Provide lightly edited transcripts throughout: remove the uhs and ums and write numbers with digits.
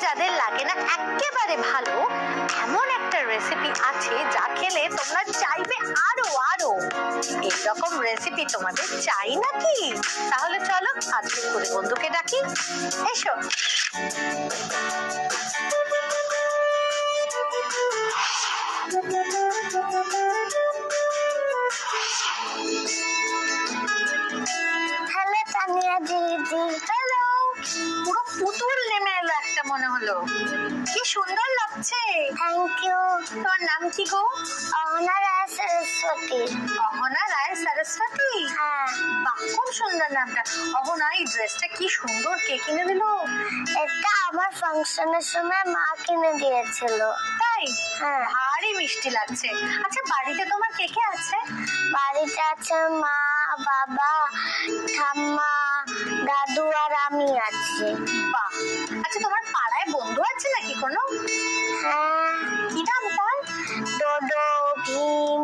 যাদের লাগে না একেবারে ভালো, এমন একটা রেসিপি আছে যা খেলে তোমরা চাইবে আরো আরো। এইরকম রেসিপি তোমাদের চাই নাকি? তাহলে চলো আজকে করে বন্ধুকে ডাকি, এসো। হ্যালো তানিয়া দিদি। হ্যালো, পুরো পুতুল নেমে এলো একটা মনে হলো, কি সুন্দর লাগছে। Thank you. তোমার নাম কি গো? অহনা রায় সরস্বতী। অহনা রায় সরস্বতী? হ্যাঁ। বাহ, খুব সুন্দর নামটা। অহনা, এই ড্রেসটা কি সুন্দর, কে কিনে দিল? এটা আমার ফাংশনের সময় মা কিনে দিয়েছিল। তাই? হ্যাঁ। ভারী মিষ্টি লাগছে। আচ্ছা, বাড়িতে তোমার কে কে আছে? বাড়িতে আছে মা, বাবা, ঠাম্মা, দাদু আর আমি আছি। বাহ। আচ্ছা, তোমার পাড়ায় বন্ধু আছে নাকি কোনো? হ্যাঁ। কি নাম তার? ডোডো, ভীম,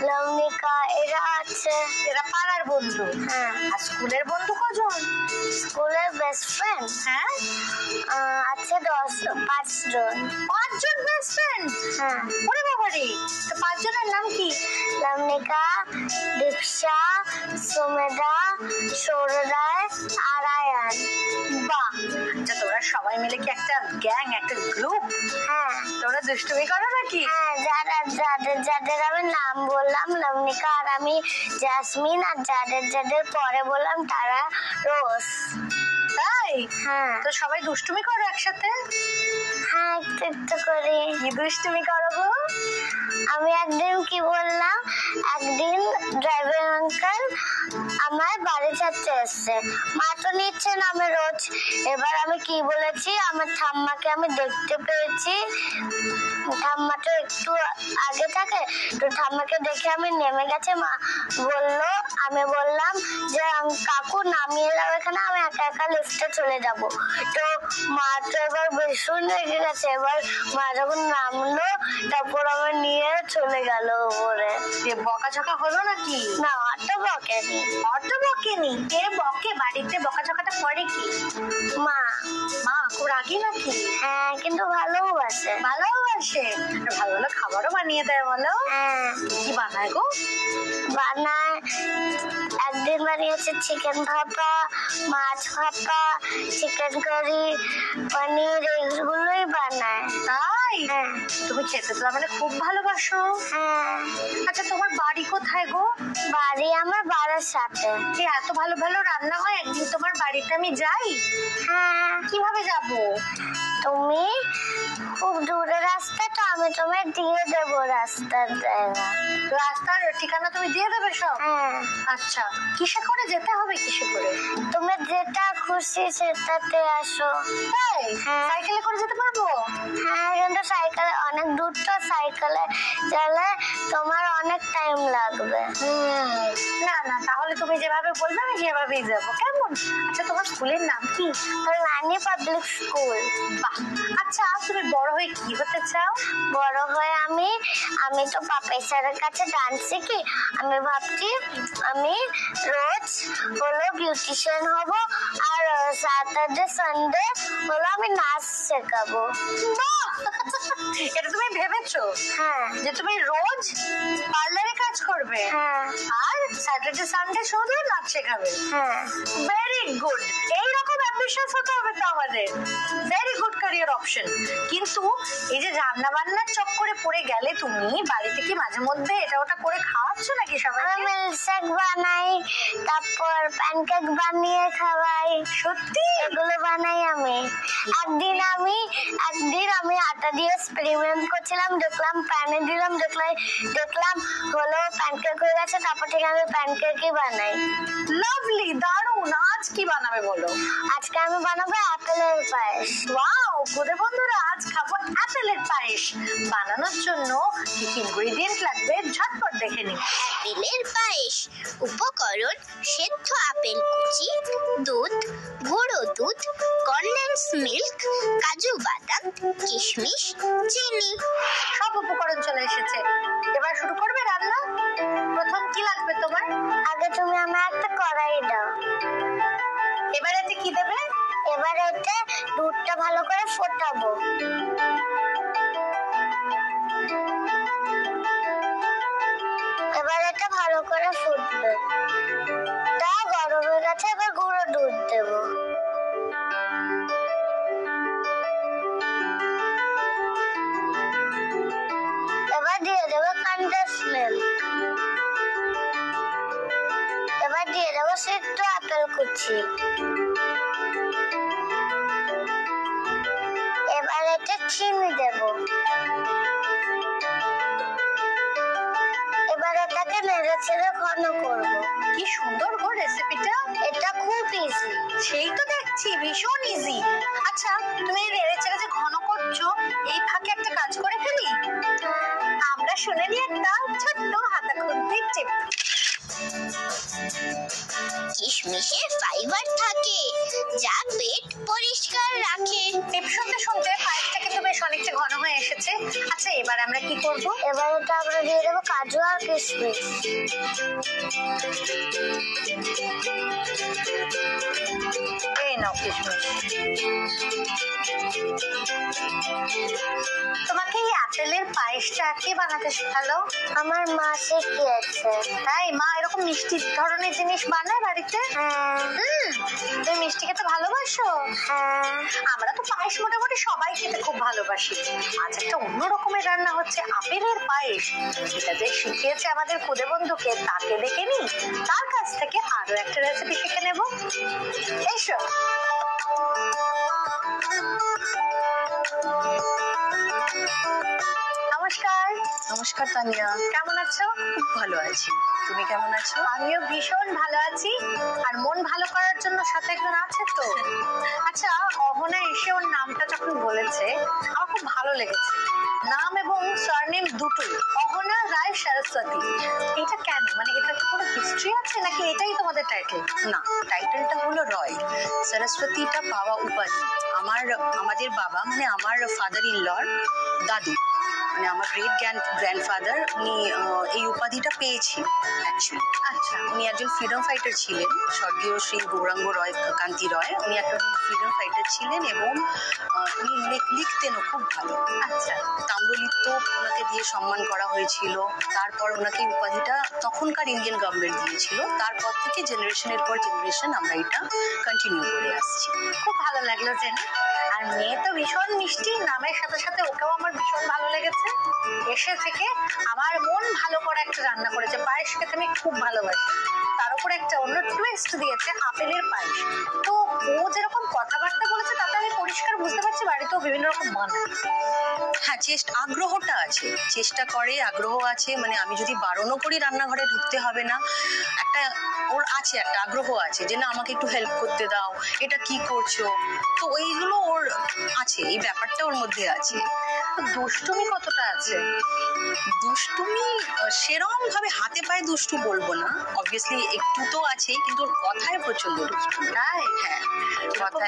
লবণিকা এরা আছে। এরা পাড়ার বন্ধু? হ্যাঁ। আর স্কুলের বন্ধু কজন? স্কুলের বেস্ট ফ্রেন্ড? হ্যাঁ, আছে 5 জন। 5 জন বেস্ট ফ্রেন্ড? হ্যাঁ। ওরে বাবারে, তো 5 জনের নাম কি? লবণিকা, দীপশা, সুমেধা, সৌররায় আর আয়ান। বাহ। আচ্ছা, তোরা সবাই মিলে কি একটা গ্যাং, একটা গ্রুপ? হ্যাঁ। তোরা দুষ্টুমি করো নাকি? হ্যাঁ, যাদের আমি নাম বললাম লবণিকা আর আমি জাসমিন, আর যাদের পরে বললাম তারা রোজ। তাই? হ্যাঁ। তো সবাই দুষ্টুমি করো একসাথে? হ্যাঁ, একটু করি। কি দুষ্টুমি করো গো? আমি একদিন কি বললাম, একদিন ড্রাইভার আঙ্কেল আমার বাড়ি ছাড়তে এসছে, মা তো নিচ্ছে না আমি রোজ। এবার আমি কি বলেছি, আমার ঠাম্মাকে আমি দেখতে পেয়েছি, ঠাম্মা তো একটু আগে থাকে, তো ঠাম্মাকে দেখে আমি নেমে গেছে। মা বললো, আমি বললাম যে কাকু নামিয়ে যাও এখানে, আমি একা একা লিফটে চলে যাব। তো মা তো এবার ভীষণ রেগে গেছে। এবার মা যখন নামলো তারপর আমার নিয়ে চলে গেল উপরে। বকাঝকা হলো নাকি? না, অত বকেনি। অত বকেনি? কে বকে বাড়িতে? বকাঝকাটা করে কি? মা। মা খুব রাগী নাকি? হ্যাঁ, কিন্তু ভালোবাসে। ভালোবাসে? ভালো ভালো খাবারও বানিয়ে দেয় বলো? হ্যাঁ। কি বানায় গো? বানায়, একদিন বানিয়েছে চিকেন ভাপা, মাছ ভাপা, চিকেন কারি, পনির, এগুলোই বানায়। তাই? হ্যাঁ। তুমি খেতে তো মানে খুব ভালোবাসো। হ্যাঁ। আচ্ছা, তোমার বাড়ি কোথায় গো? বাড়ি আমার বাড়ির সাথে। এত ভালো ভালো রান্না হয়, একদিন তোমার বাড়িতে আমি যাই? হ্যাঁ। কিভাবে যাব? তুমি খুব দূরে রাস্তা, তো আমি তোমায় দিয়ে দেবো রাস্তার জায়গা। রাস্তার ঠিকানা তুমি দিয়ে দেবে সব? হ্যাঁ। আচ্ছা, কিসে করে যেতে হবে? কিসে করে? তুমি যেটা খুশি সেটাতে আসো। তাই? হ্যাঁ। সাইকেলে করে যেতে পারবো? হ্যাঁ, কিন্তু সাইকেলে অনেক দূর, তো সাইকেলে গেলে তোমার অনেক টাইম লাগবে। না না, তাহলে তুমি যেভাবে বলবে আমি সেভাবেই যাবো, কেমন? আচ্ছা, তোমার স্কুলের নাম কি? রানী পাবলিক স্কুল। বাহ। আচ্ছা, তুমি বড় হয়ে কি হতে চাও? বড় হয়ে আমি তো পাপাই স্যারের কাছে ডান্স শিখি। আমি ভাবছি আমি রোজ হলো বিউটিশিয়ান হব, আর স্যাটারডে সানডে হলো আমি নাচ শেখাবো। বাহ, এটা তুমি ভেবেছো? হ্যাঁ। যে তুমি রোজ পার্লারে কাজ করবে? হ্যাঁ। আর স্যাটারডে সানডে শুধু নাচ শেখাবে? হ্যাঁ। Very good. এইরকম অ্যাম্বিশাস হতে হবে তো আমাদের। Very good career option. কিন্তু এই যে রান্না বান্নার চক্করে পড়ে গেলে তুমি, বাড়িতে কি মাঝে মধ্যে এটা ওটা করে খাওয়াচ্ছ নাকি সবাই? আমি মিল্কশেক বানাই, তারপর প্যানকেক বানিয়ে খাওয়াই। সত্যি? এগুলো বানাই আমি। একদিন আমি আটা দিয়ে এক্সপেরিমেন্ট করছিলাম, দেখলাম প্যানে দিলাম, দেখলাম হলো প্যানকেক হয়ে গেছে। তারপর থেকে আমি প্যানকেকই বানাই। লাভলি, দারুণ। আজ কি বানাবে বলো? আজকে আমি বানাবো আপেলের পায়েস। ওয়াও, গোদে বন্ধুরা, আজ খাবো আপেলের পায়েস। বানানোর জন্য কি কি ইনগ্রেডিয়েন্ট লাগবে ঝটপট দেখে নিই। আপেলের পায়েস। উপকরণ: সেদ্ধ আপেল কুচি, দুধ, গুঁড়ো দুধ, কনডেন্স মিল্ক, কাজু বাদাম, কিশমিশ, চিনি। সব উপকরণ চলে এসেছে। এবার শুরু করবে রান্না? প্রথম কি লাগবে তোমার? আগে তুমি আমার একটা কড়াই দাও। এবার এতে কি দেবে? এবার এতে দুধটা ভালো করে ফোটাবো। এবার এটা ভালো করে ফুটবে। তা গরম হয়ে গেছে, এবার গুঁড়ো দুধ দেবো। এবার দিয়ে দেবো কনডেন্স মিল্ক। এবার দিয়ে দেবো সিদ্ধ আপেল কুচি। এবার এতে চিনি দেবো। এবার এটাকে নেড়ে ছেড়ে ঘন করবো। কি সুন্দর গো রেসিপিটা। এটা খুব ইজি। সেই তো দেখছি ভীষণ ইজি। আচ্ছা তুমি এই নেড়ে চেড়ে যে ঘন করছো, এই ফাঁকে একটা কাজ করে ফেলি, আমরা শুনে নি একটা ছোট্ট হাতা খুন্তির টিপ। কিশমিশে ফাইবার থাকে যা পেট পরিষ্কার রাখে। টিপ শুনতে শুনতে পায়েসটা কিন্তু বেশ অনেকটা ঘন হয়ে এসেছে। আচ্ছা এবার আমরা কি করব? এবার এটা আমরা দিয়ে দেবো কাজু আর কিশমিশ। এই নাও কিশমিশ। তোমাকে এই আপেলের পায়েসটা কে বানাতে শেখালো? আমার মা শিখিয়েছে। তাই মা এরকম মিষ্টি ধরনের জিনিস বানায় বাড়িতে? হ্যাঁ। তুমি মিষ্টি খেতে ভালোবাসো? হ্যাঁ। আমরা তো পায়েস মোটামুটি সবাই খেতে খুব ভালোবাসি। আজ একটা অন্য রকমের রান্না হচ্ছে আপেলের পায়েস। এটা যে শিখিয়েছে আমাদের খুদে বন্ধুকে, তাকে ডেকে নি, তার কাছ থেকে আরো একটা রেসিপি শিখে নেব। এসো। নমস্কার। নমস্কার তানিয়া, কেমন আছো? খুব ভালো আছি। তুমি কেমন আছো? আমিও ভীষণ ভালো আছি। আর মন ভালো করার জন্য সাথে একজন আছে তো। আচ্ছা অহনা এসে ওর নামটা যখন বলেছে আমার খুব ভালো লেগেছে। নাম এবং সারনেম দুটোই, অহনা রায় সরস্বতী। এটা কেন, মানে এটা কি কোনো হিস্ট্রি আছে নাকি এটাই তোমাদের টাইটেল? না, টাইটেলটা হলো রয়। সরস্বতীটা পাওয়া উপাধি। আমাদের বাবা মানে আমার ফাদার ইন লর দাদু, মানে আমার গ্রেট গ্র্যান্ডফাদার, উনি এই উপাধিটা পেয়েছেন অ্যাকচুয়ালি। আচ্ছা। উনি একজন ফ্রিডম ফাইটার ছিলেন, স্বর্গীয় শ্রী গৌরাঙ্গ রয় কান্তি রয়। উনি একজন ফ্রিডম ফাইটার ছিলেন এবং উনি লিখতেনও খুব ভালো। আচ্ছা। তাম্রলিপ্ত ওনাকে দিয়ে সম্মান করা হয়েছিল। তারপর ওনাকে উপাধিটা তখনকার ইন্ডিয়ান গভর্নমেন্ট দিয়েছিল। তারপর থেকে জেনারেশনের পর জেনারেশন আমরা এটা কন্টিনিউ করে আসছি। খুব ভালো লাগলো জেনে। আর মেয়ে তো ভীষণ মিষ্টি, নামের সাথে সাথে ওকেও আমার ভীষণ ভালো লেগেছে। এসে থেকে আমার মন ভালো করে একটা রান্না করেছে। পায়েস খেতে আমি খুব ভালোবাসি, তার উপর একটা অন্য টুইস্ট দিয়েছে আপেলের পায়েস। তো ও যেরকম কথাবার্তা বলেছে তাতে আমি পরিষ্কার বুঝতে পারছি বাড়িতেও বিভিন্ন রকম বানায়। হ্যাঁ, আগ্রহটা আছে, চেষ্টা করে, আগ্রহ আছে। মানে আমি যদি বারণও করি রান্নাঘরে ঢুকতে হবে না, একটা ওর আছে, একটা আগ্রহ আছে যে না আমাকে একটু হেল্প করতে দাও, এটা কি করছো। তো ওইগুলো ওর আছে, এই ব্যাপারটা ওর মধ্যে আছে। দুষ্টুমি কতটা আছে? দুষ্টুমি সেরকম ভাবে হাতে পায়ে দুষ্টু বলবো না, অবভিয়াসলি একটু তো আছেই, কিন্তু ওর কথায় প্রচন্ড দুষ্টু। তাই? হ্যাঁ, কথা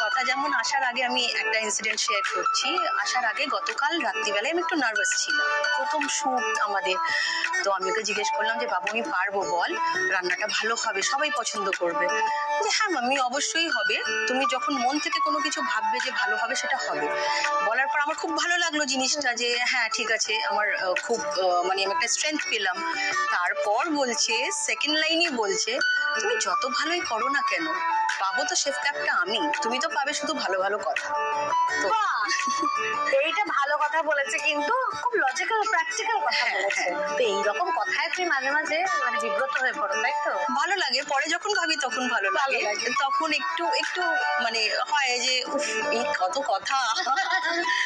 কথা যেমন আসার আগে আমি একটা ইনসিডেন্ট শেয়ার করছি। আসার আগে গতকাল রাত্রিবেলায় আমি একটু নার্ভাস ছিলাম, প্রথম শুট আমাদের। তো আমি ওকে জিজ্ঞেস করলাম যে বাবু আমি পারবো, বল রান্নাটা ভালো হবে, সবাই পছন্দ করবে। যে হ্যাঁ মাম্মি অবশ্যই হবে, তুমি যখন মন থেকে কোনো কিছু ভাববে যে ভালো হবে সেটা হবে। বলার পর আমার খুব ভালো লাগলো জিনিসটা, যে হ্যাঁ ঠিক আছে, আমার খুব মানে আমি একটা স্ট্রেংথ পেলাম। তারপর বলছে, সেকেন্ড লাইনই বলছে, তুমি যত ভালোই করো না কেন, পাবো তো শেফ ক্যাপটা আমি, তুমি তো পাবে শুধু ভালো ভালো কথা। তো এইটা ভালো কথা বলেছে, কিন্তু খুব লজিক্যাল প্র্যাকটিক্যাল কথা বলেছে। তো এইরকম কথায় তুমি মাঝে মাঝে মানে বিব্রত হয়ে পড়ো, তাই তো? ভালো লাগে, পরে যখন ভাবি তখন ভালো লাগে, তখন একটু একটু মানে হয় যে উফ এই কত কথা।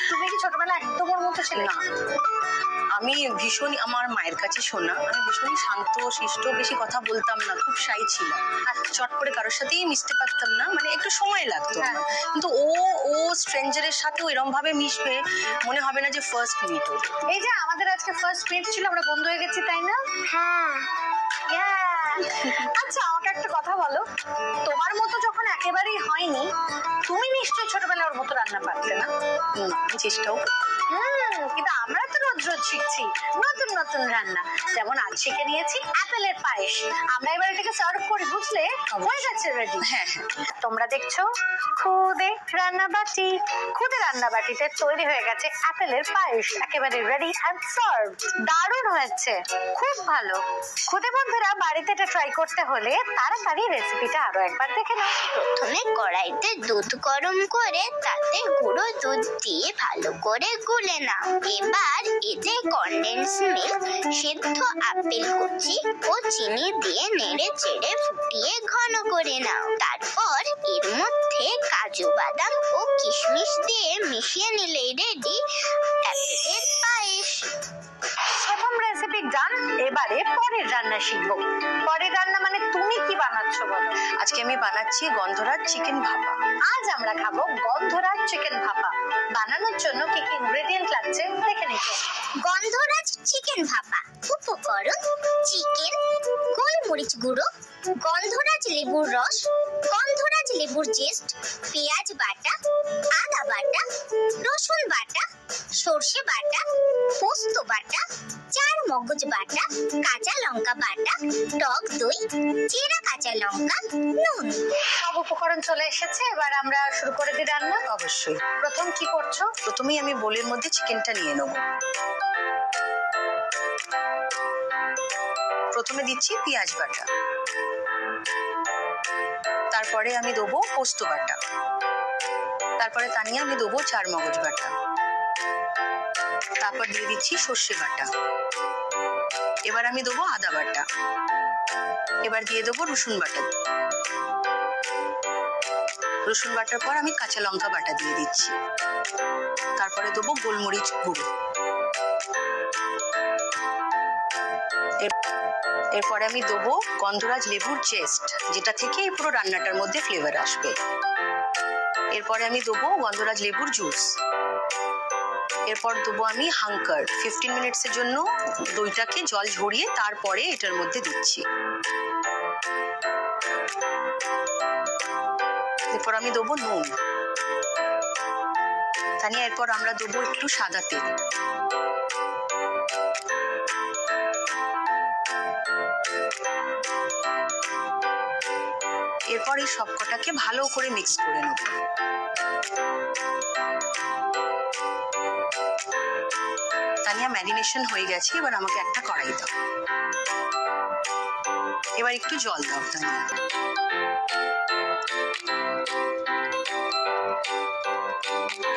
তুমি কি ছোটবেলা একদম ওর মতো ছিলে? না, আমি ভীষণ আমার মায়ের কাছে শোনা, আমি ভীষণই শান্ত শিষ্ট, বেশি কথা বলতাম না, খুব শাই ছিলাম, চট করে কারোর সাথেই মিশতে পারতাম না, মানে একটু সময় লাগতো আমার। কিন্তু ও স্ট্রেঞ্জারের সাথেও এরকম ভাবে মিশবে, মনে হবে না যে ফার্স্ট মিট। এই যে আমাদের আজকে ফার্স্ট মিট ছিল, আমরা বন্ধু হয়ে গেছি, তাই না? হ্যাঁ। আচ্ছা আমাকে একটা কথা বলো, তোমার মতো যখন একেবারেই হয়নি, তুমি নিশ্চয়ই ছোটবেলায় ওর মতো রান্না পারতে না। আমি চেষ্টাও করি। কিন্তু আমরা তো রোজ রোজ শিখছি নতুন নতুন রান্না। যেমন আজ শিখে নিয়েছি অ্যাপেলের পায়েস। আমরা এবার এটাকে সার্ভ করি, বুঝলে? হয়ে গেছে রেডি। হ্যাঁ। তোমরা দেখছো খুদে রান্নাবাটি। খুদে রান্নাবাটিতে তৈরি হয়ে গেছে অ্যাপেলের পায়েস, একেবারে রেডি এন্ড সার্ভ। দারুণ হয়েছে, খুব ভালো। খুদে বন্ধুরা, বাড়িতে এটা ট্রাই করতে হলে তাড়াতাড়ি রেসিপিটা আরো একবার দেখে নাও। প্রথমে কড়াইতে দুধ গরম করে তাতে গুঁড়ো দুধ দিয়ে ভালো করে গুলে নাও। এবার এতে কনডেন্স মিল্ক, সেদ্ধ আপেল কুচি ও চিনি দিয়ে নেড়ে চেড়ে ফুটিয়ে ঘন করে নাও। তারপর এর মধ্যে কাজু বাদাম ও কিশমিশ দিয়ে মিশিয়ে নিলেই রেডি অ্যাপেলের পায়েস। প্রথম রেসিপি ডান। এবারে পরের রান্না শিখবো। পরের রান্না মানে তুমি কি বানাচ্ছ বলো? আজকে আমি বানাচ্ছি গন্ধরাজ চিকেন ভাপা। আজ আমরা খাবো গন্ধরাজ চিকেন ভাপা। বানানোর জন্য কি কি ইনগ্রেডিয়েন্ট লাগছে দেখে নিচ্ছি। গন্ধরাজ চিকেন ভাপা উপকরণ: চিকেন, গোলমরিচ গুঁড়ো, গন্ধরাজ লেবুর রস, গন্ধরাজ লেবুর জেস্ট, পেঁয়াজ বাটা, আদা বাটা, রসুন বাটা, সর্ষে বাটা, পোস্ত বাটা, চার মগজ বাটা, কাঁচা লঙ্কা বাটা, টক দই, চেরা কাঁচা লঙ্কা, নুন। সব উপকরণ চলে এসেছে, এবার আমরা শুরু করে দিই রান্না। অবশ্যই। প্রথম কি করছো? প্রথমেই আমি বোলের মধ্যে চিকেনটা নিয়ে নেব। প্রথমে দিচ্ছি পেঁয়াজ বাটা, তারপরে আমি দেবো পোস্ত বাটা, তারপরে তা নিয়ে আমি দেবো চার মগজ বাটা, তারপর দিয়ে দিচ্ছি সর্ষে বাটা, এবার আমি দেবো আদা বাটা, এবার দিয়ে দেবো রসুন বাটা। রসুন বাটার পর আমি কাঁচা লঙ্কা বাটা দিয়ে দিচ্ছি, তারপরে দেবো গোলমরিচ গুঁড়ো, এরপরে আমি দেবো গন্ধরাজ লেবুর জেস্ট, যেটা থেকে এই পুরো রান্নাটার মধ্যে ফ্লেভার আসবে। এরপরে আমি দেবো গন্ধরাজ লেবুর জুস, এরপর দেবো আমি হাঙ্কার। 15 মিনিটসের জন্য দইটাকে জল ঝরিয়ে তারপরে এটার মধ্যে দিচ্ছি। এরপর আমি দেবো নুন, তানিয়া। এরপর আমরা দেবো একটু সাদা তেল, এরপর এই সবকটাকে ভালো করে মিক্স করে নেব। তানিয়া, ম্যারিনেশন হয়ে গেছে, এবার আমাকে একটা কড়াই দাও। এবার একটু জল দাও তানিয়া।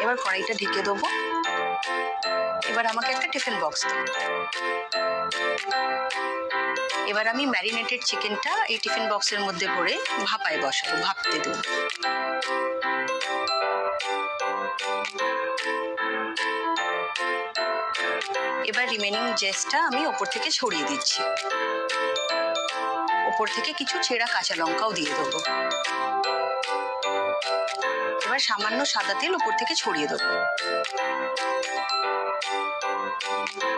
এবার কড়াইটা ঢেকে দেবো। এবার আমাকে একটা টিফিন বক্স দাও। এবার আমি ম্যারিনেটেড চিকেনটা এই টিফিন বক্সের মধ্যে ভরে ভাপায় বসাবো, ভাপতে দেবো। এবার রিমেনিং জেসটা আমি ওপর থেকে ছড়িয়ে দিচ্ছি। ওপর থেকে কিছু ছেঁড়া কাঁচা লঙ্কাও দিয়ে দেবো। এবার সামান্য সাদা তেল ওপর থেকে ছড়িয়ে দেবো।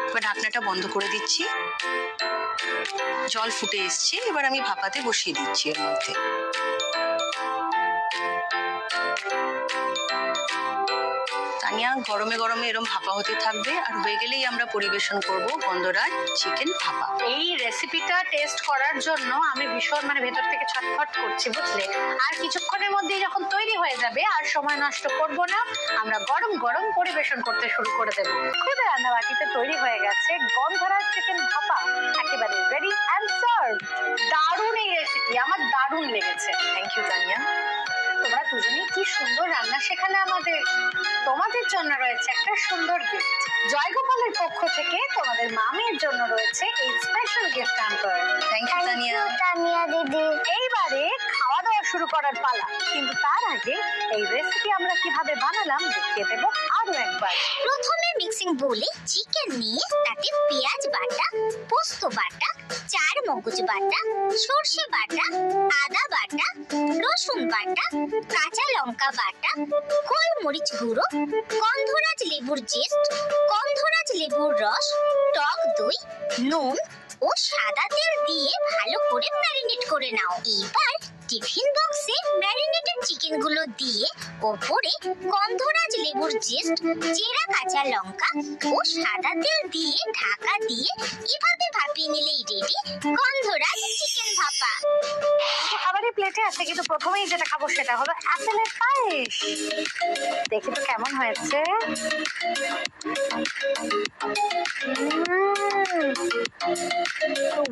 এবার ঢাকনাটা বন্ধ করে দিচ্ছি। জল ফুটে এসছে, এবার আমি ভাপাতে বসিয়ে দিচ্ছি এর মধ্যে। তানিয়া, গরমে গরমে এরকম ভাপা হতে থাকবে, আর হয়ে গেলেই আমরা পরিবেশন করব গন্ধরাজ চিকেন ভাপা। এই রেসিপিটা টেস্ট করার জন্য আমি ভীষণ ভেতর থেকে ছটফট করছি, বুঝলে? আর কিছুক্ষণের মধ্যেই যখন তৈরি হয়ে যাবে, আর সময় নষ্ট করব না, আমরা গরম গরম পরিবেশন করতে শুরু করে দেব। খুদে রান্নাবাটিতে তৈরি হয়ে গেছে গন্ধরাজ চিকেন ভাপা, একেবারে রেডি এন্ড সার্ভ। দারুণ এই রেসিপি, আমার দারুণ লেগেছে। Thank you Tania. তোমরা দুজনেই কি সুন্দর রান্না শেখালে আমাদের। তোমাদের জন্য রয়েছে একটা সুন্দর গিফট। জয়গোপালের পক্ষ থেকে তোমাদের মামির জন্য রয়েছে এই special gift hamper. Thank you Tania. Tania দিদি, এইবারে খাওয়া দাওয়া শুরু করার পালা, কিন্তু তার আগে এই রেসিপি আমরা কিভাবে বানালাম দেখিয়ে দেবো আরো একবার। প্রথমে মিক্সিং বোলে চিকেন নিয়ে তাতে পেঁয়াজ বাটা, পোস্ত বাটা, চার মগজ বাটা, সর্ষে বাটা, আদা বাটা, রসুন বাটা, কাঁচা লঙ্কা বাটা, গোলমরিচ গুঁড়ো, গন্ধরাজ লেবুর জেস্ট, গন্ধরাজ লেবুর রস, টক দই, নুন ও সাদা তেল দিয়ে ভালো করে ম্যারিনেট করে নাও। এবার টিফিন বক্সে ম্যারিনেটেড চিকেন গুলো দিয়ে ওপরে গন্ধরাজ লেবুর জেস্ট, চেরা কাঁচা লঙ্কা ও সাদা তেল দিয়ে ঢাকা দিয়ে এভাবে ভাপিয়ে নিলেই রেডি গন্ধরাজ চিকেন ভাপা। খাবারের প্লেটে আছে, কিন্তু প্রথমেই যেটা খাবো সেটা হলো অ্যাপেলের পায়েস। দেখি তো কেমন হয়েছে।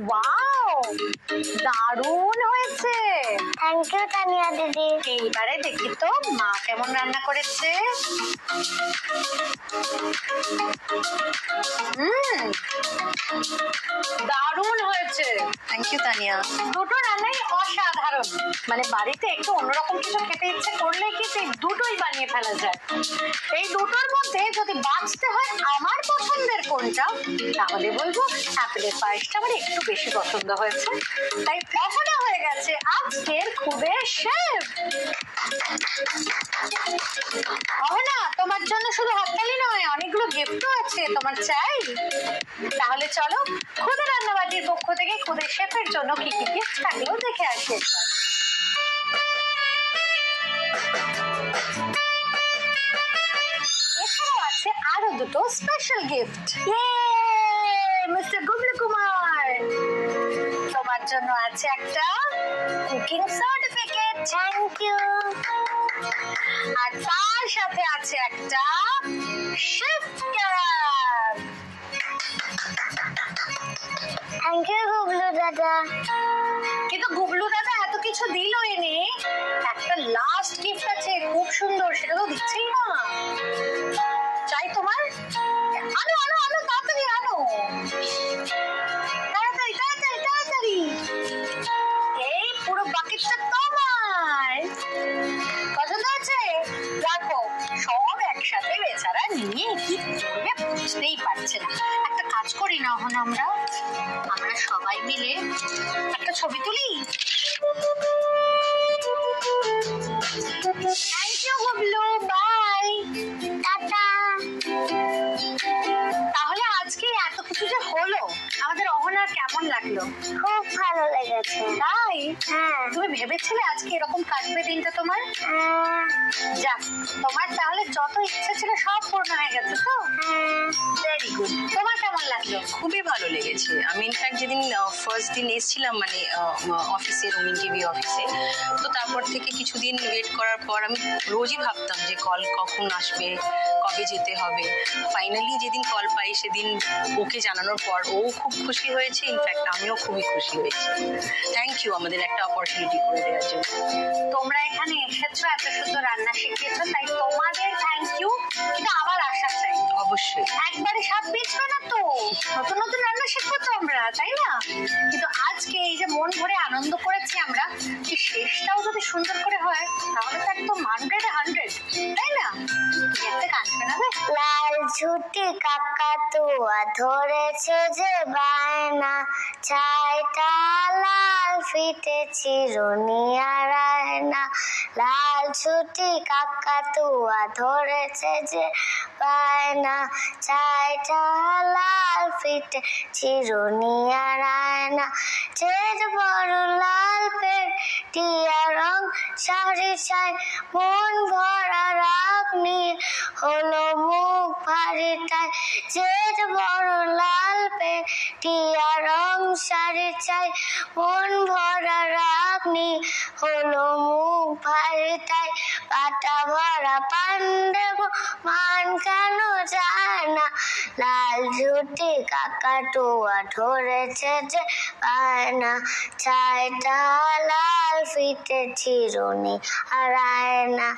ওয়াও, দারুণ হয়েছে। থ্যাংক ইউ তানিয়া দিদি। এইবারে দেখি তো মা কেমন রান্না করেছে। দারুণ হয়েছে। Thank you Tania. দুটো রান্নাই অসাধারণ। মানে বাড়িতে একটু অন্যরকম কিছু খেতে ইচ্ছে করলে কি সেই দুটোই বানিয়ে ফেলা যায়। এই দুটোর মধ্যে যদি বাঁচতে হয় আমার পছন্দের কোনটা, তাহলে বলবো অ্যাপেলের পায়েসটা আমার একটু বেশি পছন্দ হয়েছে। তাই অহনা হয়ে গেছে আজকের খুদের শেফ। অহনা, তোমার জন্য শুধু হাততালি নয়, অনেকগুলো গিফটও আছে। তোমার চাই? তাহলে চলো খুদে রান্নাবাটির পক্ষ থেকে খুদের শেফের জন্য কি কি গিফট থাকলেও দেখে আসি একবার। এছাড়াও আছে আরো দুটো special gift. Mister Gublu Kumar, তোমার জন্য আছে একটা কুকিং সার্টিফিকেট। Thank you. আর তার সাথে আছে একটা chef cap. Thank you Gublu দাদা। কিন্তু গুবলু দাদা এত কিছু দিল এনে, একটা লাস্ট গিফট আছে খুব সুন্দর, সেটা তো দিচ্ছেই না। চাই তোমার? আনো আনো আনো, তাড়াতাড়ি আনো, তাড়াতাড়ি তাড়াতাড়ি তাড়াতাড়ি। এই পুরো বাকেটটা তোমার। পছন্দ হয়েছে? রাখো, সব একসাথে বেচারা নিয়ে কি করবে বুঝতেই পারছে না। একটা কাজ করি না হন, আমরা সবাই মিলে একটা ছবি তুলি। থ্যাংক ইউ গুবলু, বাই, টাটা। তাহলে আজকে এত কিছু যে হলো, আমাদের অহনার কেমন লাগলো? খুব ভালো লেগেছে। তাই? হ্যাঁ। তুমি ভেবেছিলে আজকে এরকম কাটবে দিনটা তোমার? যাক, তোমার তাহলে যত ইচ্ছে ছিল সব পূর্ণ হয়ে গেছে তো? Very good. তোমার কেমন লাগলো? খুবই ভালো লেগেছে। আমি ইনফ্যাক্ট যেদিন ফার্স্ট দিন এসেছিলাম মানে অফিসে, রুমিন টিভি অফিসে, তো তারপর থেকে কিছুদিন ওয়েট করার পর আমি রোজই ভাবতাম যে কল কখন আসবে, কবে যেতে হবে। ফাইনালি যেদিন কল পাই সেদিন ওকে জানানোর পর ও খুব খুশি হয়েছে, ইনফ্যাক্ট আমিও খুবই খুশি হয়েছি। থ্যাংক ইউ আমাদের একটা অপরচুনিটি করে দেওয়ার জন্য। তোমরা এখানে এসেছো, এত সুন্দর রান্না শিখিয়েছো, তাই তোমাদের থ্যাংক ইউ। কিন্তু আবার আশা চাই। অবশ্যই। একবারে স্বাদ পেয়েছো না তো, নতুন নতুন রান্না শিখবো তো আমরা, তাই না? কিন্তু আজকে এই যে মন ভরে আনন্দ করেছি আমরা, এই শেষটাও যদি সুন্দর করে হয় তাহলে তো একদম 100-100, তাই না? তুমি একটা গান শোনাবে? লাল ঝুটি কাকাতুয়া ধরেছে যে বায়না, ছাইটা লাল ফিটে চিরুনি আর আয়না। লাল ঝুটি কাকাতুয়া ধরেছে যে বায়না, ছাইটা লাল ফিটে চিরুনি আর আয়না। চের বড় লাল পেটিয়া রং শাড়ি চাই, মন ভরা রাগ নিয়ে হলো মুখ ভারিটাই। চের বড় লাল পেটিয়া রং শাড়ি চাই, মন ভরা রাগ নিয়ে হলো মুখ ভারিটাই। পাটা ভরা পান্ডে মান কেন যায় না, লাল ঝুটি কাকাতুয়া ধরেছে যে বায়না, ছাইটা লাল ফিটে চিরুনি আর আয়না।